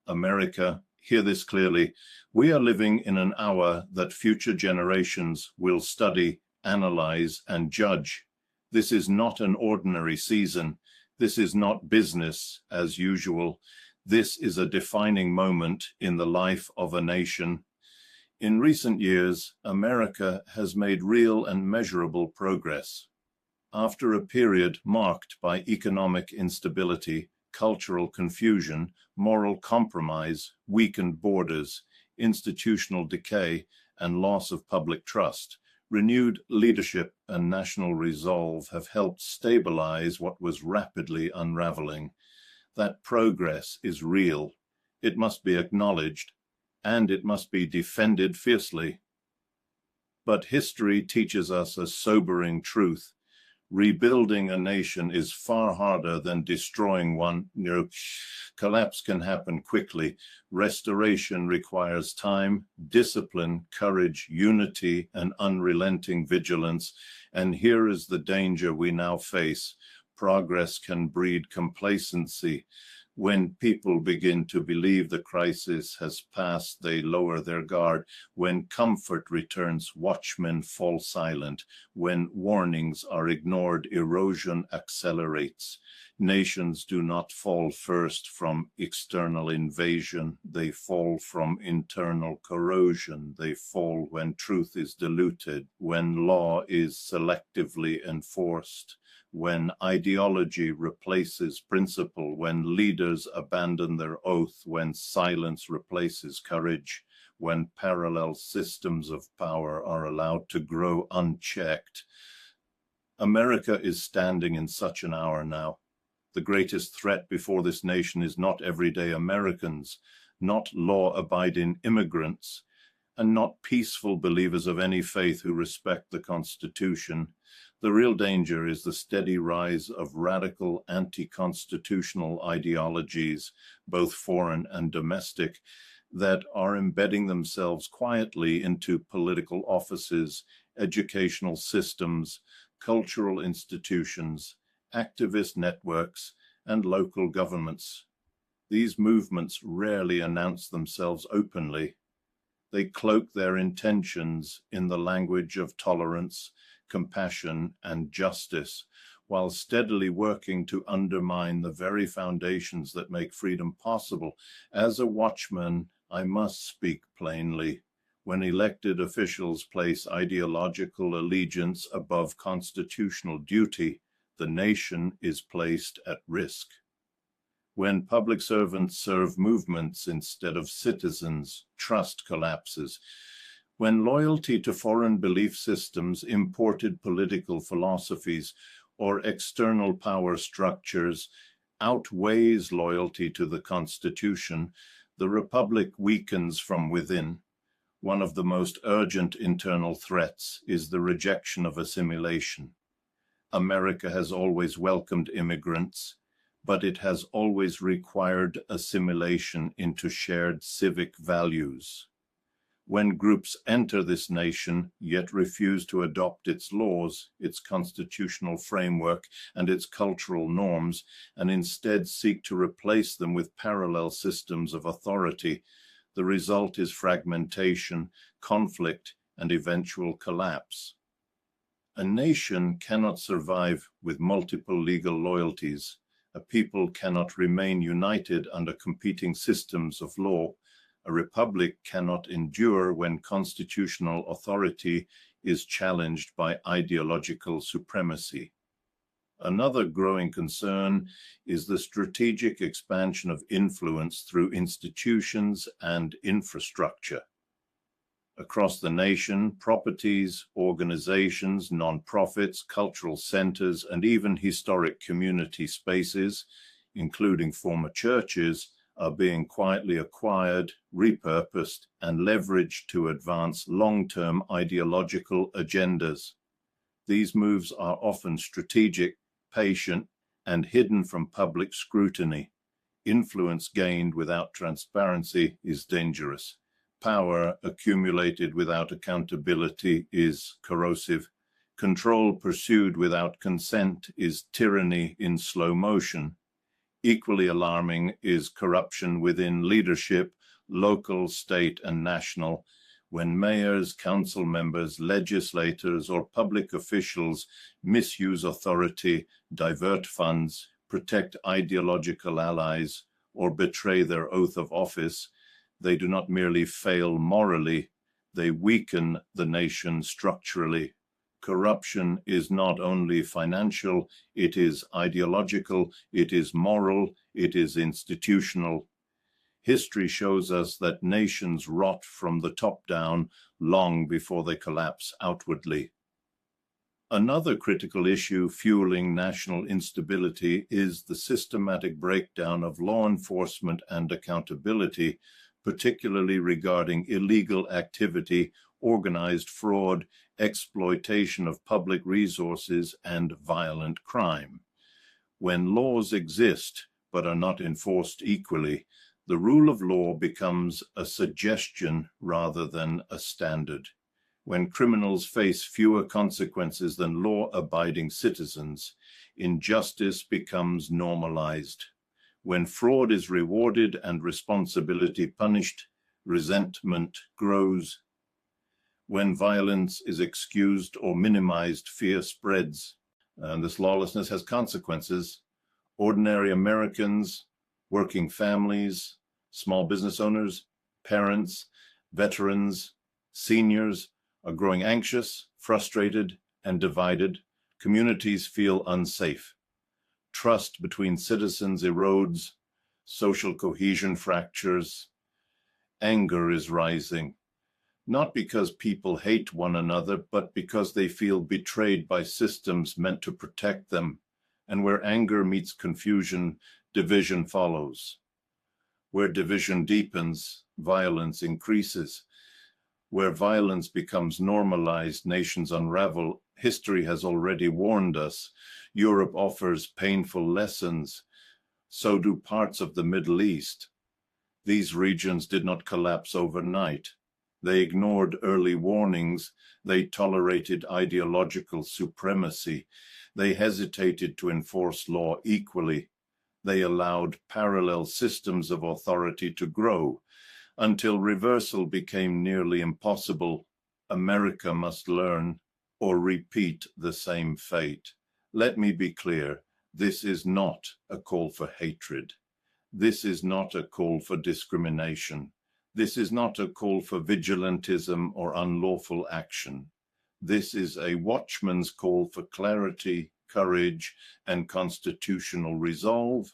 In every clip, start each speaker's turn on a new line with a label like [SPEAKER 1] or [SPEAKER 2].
[SPEAKER 1] America, hear this clearly. We are living in an hour that future generations will study, analyze, and judge. This is not an ordinary season. This is not business as usual. This is a defining moment in the life of a nation. In recent years, America has made real and measurable progress. After a period marked by economic instability, cultural confusion, moral compromise, weakened borders, institutional decay, and loss of public trust, renewed leadership and national resolve have helped stabilize what was rapidly unraveling. That progress is real. It must be acknowledged, and it must be defended fiercely. But history teaches us a sobering truth. Rebuilding a nation is far harder than destroying one. Collapse can happen quickly. Restoration requires time, discipline, courage, unity, and unrelenting vigilance. And here is the danger we now face. Progress can breed complacency. When people begin to believe the crisis has passed, they lower their guard. When comfort returns, watchmen fall silent. When warnings are ignored, erosion accelerates. Nations do not fall first from external invasion. They fall from internal corrosion. They fall when truth is diluted, when law is selectively enforced, when ideology replaces principle, when leaders abandon their oath, when silence replaces courage, when parallel systems of power are allowed to grow unchecked. America is standing in such an hour now. The greatest threat before this nation is not everyday Americans, not law-abiding immigrants, and not peaceful believers of any faith who respect the Constitution. The real danger is the steady rise of radical anti-constitutional ideologies, both foreign and domestic, that are embedding themselves quietly into political offices, educational systems, cultural institutions, activist networks, and local governments. These movements rarely announce themselves openly. They cloak their intentions in the language of tolerance, compassion, and justice, while steadily working to undermine the very foundations that make freedom possible. As a watchman, I must speak plainly. When elected officials place ideological allegiance above constitutional duty, the nation is placed at risk. When public servants serve movements instead of citizens, trust collapses. When loyalty to foreign belief systems, imported political philosophies, or external power structures outweighs loyalty to the Constitution, the Republic weakens from within. One of the most urgent internal threats is the rejection of assimilation. America has always welcomed immigrants, but it has always required assimilation into shared civic values. When groups enter this nation, yet refuse to adopt its laws, its constitutional framework, and its cultural norms, and instead seek to replace them with parallel systems of authority, the result is fragmentation, conflict, and eventual collapse. A nation cannot survive with multiple legal loyalties. A people cannot remain united under competing systems of law. A republic cannot endure when constitutional authority is challenged by ideological supremacy. Another growing concern is the strategic expansion of influence through institutions and infrastructure. Across the nation, properties, organizations, nonprofits, cultural centers, and even historic community spaces, including former churches, are being quietly acquired, repurposed, and leveraged to advance long-term ideological agendas. These moves are often strategic, patient, and hidden from public scrutiny. Influence gained without transparency is dangerous. Power accumulated without accountability is corrosive. Control pursued without consent is tyranny in slow motion. Equally alarming is corruption within leadership, local, state, and national, when mayors, council members, legislators, or public officials misuse authority, divert funds, protect ideological allies, or betray their oath of office. They do not merely fail morally, they weaken the nation structurally. Corruption is not only financial, it is ideological, it is moral, it is institutional. History shows us that nations rot from the top down long before they collapse outwardly. Another critical issue fueling national instability is the systematic breakdown of law enforcement and accountability, particularly regarding illegal activity, organized fraud, exploitation of public resources, and violent crime. When laws exist but are not enforced equally, the rule of law becomes a suggestion rather than a standard. When criminals face fewer consequences than law-abiding citizens, injustice becomes normalized. When fraud is rewarded and responsibility punished, resentment grows. When violence is excused or minimized, fear spreads, and this lawlessness has consequences. Ordinary Americans, working families, small business owners, parents, veterans, seniors are growing anxious, frustrated, and divided. Communities feel unsafe. Trust between citizens erodes, social cohesion fractures. Anger is rising, not because people hate one another, but because they feel betrayed by systems meant to protect them. And where anger meets confusion, division follows. Where division deepens, violence increases. Where violence becomes normalized, nations unravel. History has already warned us. Europe offers painful lessons. So do parts of the Middle East. These regions did not collapse overnight. They ignored early warnings. They tolerated ideological supremacy. They hesitated to enforce law equally. They allowed parallel systems of authority to grow. Until reversal became nearly impossible, America must learn or repeat the same fate. Let me be clear, this is not a call for hatred. This is not a call for discrimination. This is not a call for vigilantism or unlawful action. This is a watchman's call for clarity, courage, and constitutional resolve.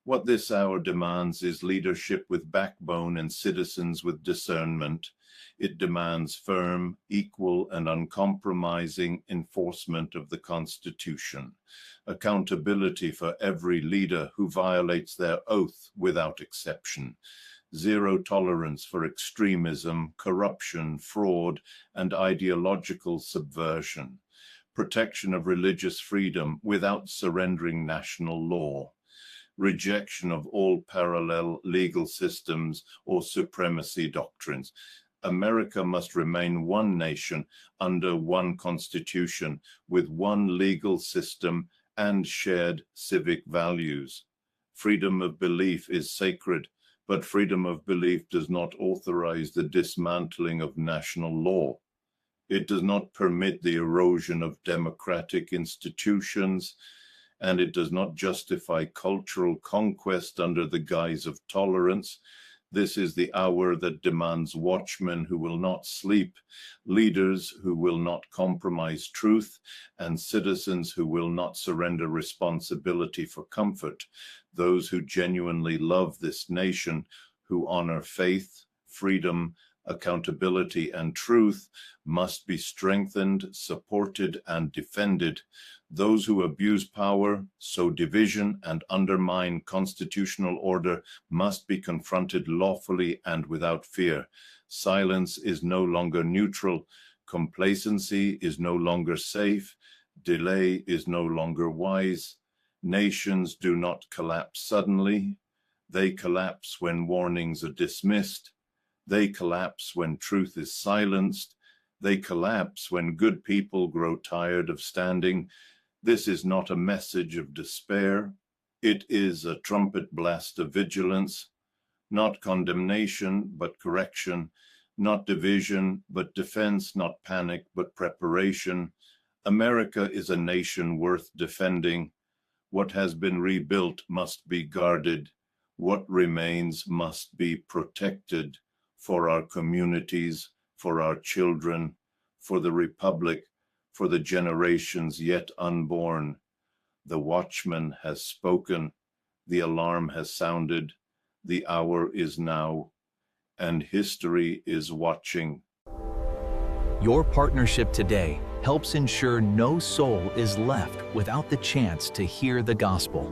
[SPEAKER 1] What this hour demands is leadership with backbone and citizens with discernment. It demands firm, equal, and uncompromising enforcement of the Constitution, accountability for every leader who violates their oath without exception, zero tolerance for extremism, corruption, fraud, and ideological subversion, protection of religious freedom without surrendering national law, rejection of all parallel legal systems or supremacy doctrines. America must remain one nation under one constitution with one legal system and shared civic values. Freedom of belief is sacred, but freedom of belief does not authorize the dismantling of national law. It does not permit the erosion of democratic institutions, and it does not justify cultural conquest under the guise of tolerance. This is the hour that demands watchmen who will not sleep, leaders who will not compromise truth, and citizens who will not surrender responsibility for comfort. Those who genuinely love this nation, who honor faith, freedom, accountability, and truth, must be strengthened, supported, and defended. Those who abuse power, sow division, and undermine constitutional order must be confronted lawfully and without fear. Silence is no longer neutral. Complacency is no longer safe. Delay is no longer wise. Nations do not collapse suddenly. They collapse when warnings are dismissed. They collapse when truth is silenced. They collapse when good people grow tired of standing. This is not a message of despair. It is a trumpet blast of vigilance, not condemnation, but correction, not division, but defense, not panic, but preparation. America is a nation worth defending. What has been rebuilt must be guarded. What remains must be protected for our communities, for our children, for the Republic, for the generations yet unborn. The Watchman has spoken, the alarm has sounded, the hour is now, and history is watching.
[SPEAKER 2] Your partnership today helps ensure no soul is left without the chance to hear the gospel.